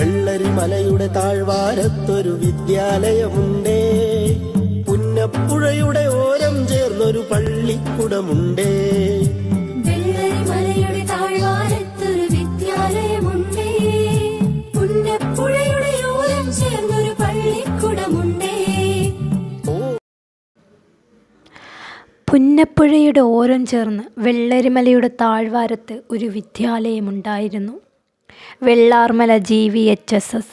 വെള്ളരിമലയുടെ താഴ്വാരത്തൊരു വിദ്യാലയമുണ്ടേ, പുന്നപ്പുഴയുടെ ഓരം ചേർന്നൊരു പള്ളിക്കുടമുണ്ടേ. വെള്ളരിമലയുടെ താഴ്വാരത്തൊരു വിദ്യാലയമുണ്ടേ, പുന്നപ്പുഴയുടെ ഓരം ചേർന്നൊരു പള്ളിക്കുടമുണ്ടേ. പുന്നപ്പുഴയുടെ ഓരം ചേർന്ന് വെള്ളരിമലയുടെ താഴ്വാരത്ത് ഒരു വിദ്യാലയമുണ്ടായിരുന്നു. വെള്ളാർമല GVHSS.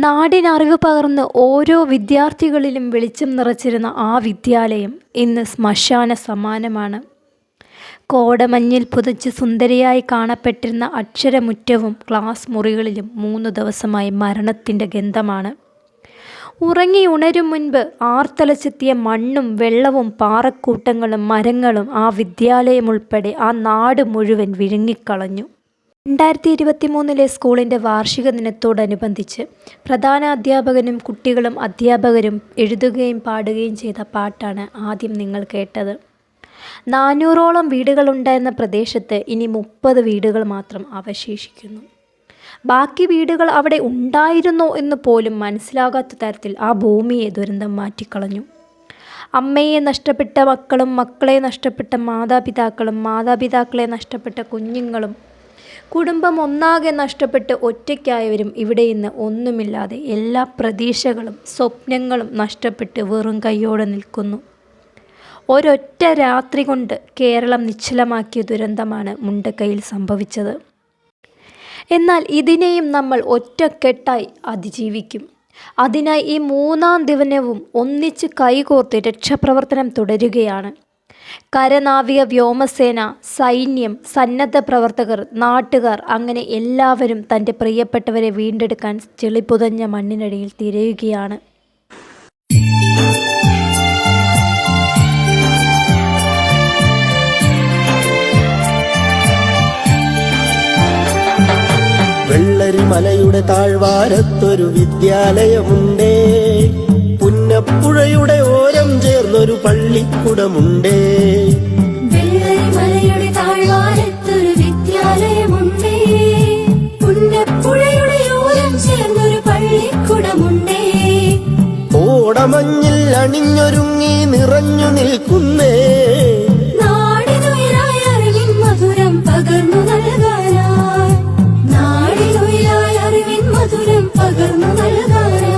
നാടിനറിവ് പകർന്ന് ഓരോ വിദ്യാർത്ഥികളിലും വെളിച്ചം നിറച്ചിരുന്ന ആ വിദ്യാലയം ഇന്ന് ശ്മശാന സമാനമാണ്. കോടമഞ്ഞിൽ പുതച്ച് സുന്ദരിയായി കാണപ്പെട്ടിരുന്ന അക്ഷരമുറ്റവും ക്ലാസ് മുറികളിലും 3 ദിവസമായി മരണത്തിൻ്റെ ഗന്ധമാണ്. ഉറങ്ങി ഉണരും മുൻപ് ആർത്തലച്ചെത്തിയ മണ്ണും വെള്ളവും പാറക്കൂട്ടങ്ങളും മരങ്ങളും ആ വിദ്യാലയം ഉൾപ്പെടെ ആ നാട് മുഴുവൻ വിഴുങ്ങിക്കളഞ്ഞു. 2023 സ്കൂളിൻ്റെ വാർഷിക ദിനത്തോടനുബന്ധിച്ച് പ്രധാന അധ്യാപകനും കുട്ടികളും അധ്യാപകരും എഴുതുകയും പാടുകയും ചെയ്ത പാട്ടാണ് ആദ്യം നിങ്ങൾ കേട്ടത്. 400ഓളം വീടുകളുണ്ടായിരുന്ന പ്രദേശത്ത് ഇനി 30 വീടുകൾ മാത്രം അവശേഷിക്കുന്നു. ബാക്കി വീടുകൾ അവിടെ ഉണ്ടായിരുന്നോ എന്ന് പോലും മനസ്സിലാകാത്ത തരത്തിൽ ആ ഭൂമിയെ ദുരന്തം മാറ്റിക്കളഞ്ഞു. അമ്മയെ നഷ്ടപ്പെട്ട മക്കളും, മക്കളെ നഷ്ടപ്പെട്ട മാതാപിതാക്കളും, മാതാപിതാക്കളെ നഷ്ടപ്പെട്ട കുഞ്ഞുങ്ങളും, കുടുംബം ഒന്നാകെ നഷ്ടപ്പെട്ട് ഒറ്റയ്ക്കായവരും ഇവിടെ ഇന്ന് ഒന്നുമില്ലാതെ എല്ലാ പ്രതീക്ഷകളും സ്വപ്നങ്ങളും നഷ്ടപ്പെട്ട് വെറും കൈയോടെ നിൽക്കുന്നു. ഒരൊറ്റ രാത്രി കൊണ്ട് കേരളം നിശ്ചലമാക്കിയ ദുരന്തമാണ് മുണ്ടക്കൈയിൽ സംഭവിച്ചത്. എന്നാൽ ഇതിനെയും നമ്മൾ ഒറ്റക്കെട്ടായി അതിജീവിക്കും. അതിനായി ഈ 3-ാം ദിനവും ഒന്നിച്ച് കൈകോർത്ത് രക്ഷാപ്രവർത്തനം തുടരുകയാണ്. കരനാവിക വ്യോമസേന, സൈന്യം, സന്നദ്ധ പ്രവർത്തകർ, നാട്ടുകാർ, അങ്ങനെ എല്ലാവരും തൻ്റെ പ്രിയപ്പെട്ടവരെ വീണ്ടെടുക്കാൻ ചെളിപുതഞ്ഞ മണ്ണിനടിയിൽ തിരയുകയാണ്. വെള്ളരിമലയുടെ താഴ്വാരത്തൊരു വിദ്യാലയമുണ്ടേ, പുന്നപ്പുഴയുടെ ഓരം ചേർന്നൊരു പള്ളിക്കുടമുണ്ടേ. വെള്ളരിമലയുടെ താഴ്വാരത്തൊരു വിദ്യാലയമുണ്ടേ, പുന്നപ്പുഴയുടെ ഓരം ചേർന്നൊരു പള്ളിക്കുടമുണ്ടേ. ഓടമഞ്ഞിൽ അണിഞ്ഞൊരുങ്ങി നിറഞ്ഞു നിൽക്കുന്നേ, നാടിനുയരായ അറിവിൻ മധുരം പകർന്നു നൽകാനായി, നാടിനുയരായ അറിവിൻ മധുരം പകർന്നു നൽകാനായി.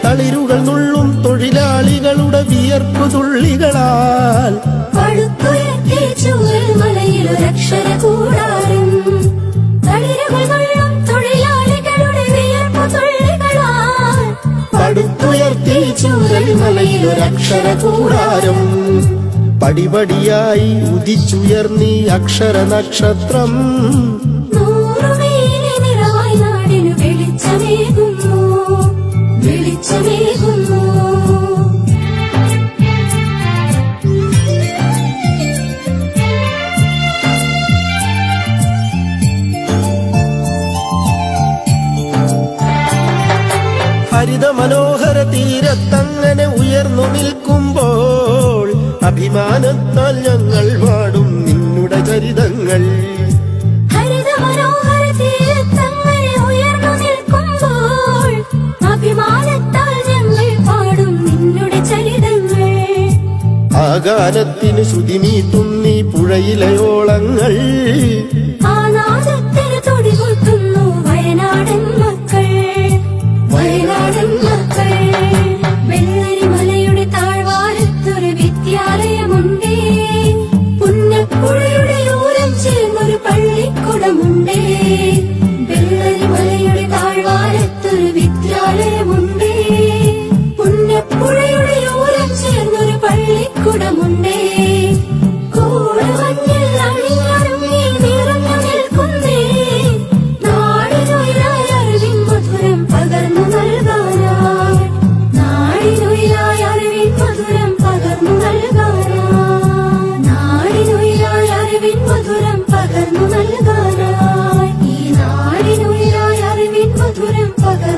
തളിരുകൾ നുള്ളും തൊഴിലാളികളുടെ വിയർപ്പു തുള്ളികളാൽ പടുത്തുയർത്തിയ ചൂരൽമലയിലൊരക്ഷര കൂടാരം, തളിരുകൾ നുള്ളും തൊഴിലാളികളുടെ വിയർപ്പു തുള്ളികളാൽ പടുത്തുയർത്തി ചൂരൽമലയിലൊരക്ഷര കൂടാരം. പടിപടിയായി ഉദിച്ചുയർന്നീ അക്ഷര നക്ഷത്രം, നൂറുമേനി നിറവായി നാടിനു വെളിച്ചമേകുന്നു, വെളിച്ചമേകുന്നു. ഹരിത മനോഹര തീരത്തങ്ങനെ ഉയർന്നു നിൽക്കുമ്പോൾ അഭിമാനത്താൽ ഞങ്ങൾ പാടും നിന്നുടെ ചരിതങ്ങൾ. ഹരിത മനോഹര തീരത്തങ്ങനെ ഉയർന്നു നിൽക്കുമ്പോൾ അഭിമാനത്താൽ ഞങ്ങൾ പാടും നിന്നുടെ ചരിതങ്ങൾ. ആകാരത്തിന് ശ്രുതിമീട്ടുന്നീ പുഴയിലയോളങ്ങൾ, ആ നാദത്തിന് തുടികൊട്ടുന്നു വയനാടൻ മക്കൾ, വയനാടൻ മക്കൾ. വെള്ളരിമലയുടെ താഴ്വാരത്തൊരു വിദ്യാലയമുണ്ടേ, പുന്നപ്പുഴയുടെ ഓരം ചേർന്നൊരു പള്ളിക്കുടമുണ്ടേ. വെള്ളരിമലയുടെ താഴ്വാരത്തൊരു വിദ്യാലയമുണ്ടേ, പുന്നപ്പുഴയുടെ ഓരം ചേർന്നൊരു പള്ളിക്കുടമുണ്ടേ. കോടമഞ്ഞിൽ അണിഞ്ഞൊരുങ്ങി നിറഞ്ഞു നിൽക്കുന്നേ, നാടിനുയരായ അറിവിൻ മധുരം പകർന്നു നൽകാനായി, നാടിനുയരായ അറിവിൻ മധുരം പകർന്നു നൽകാനായി, നാടിനുയരായ അറിവിൻ മധുരം പകർന്നു നൽകാനായി, ഈ നാടിനുയരായ അറിവിൻ മധുരം പകർന്നു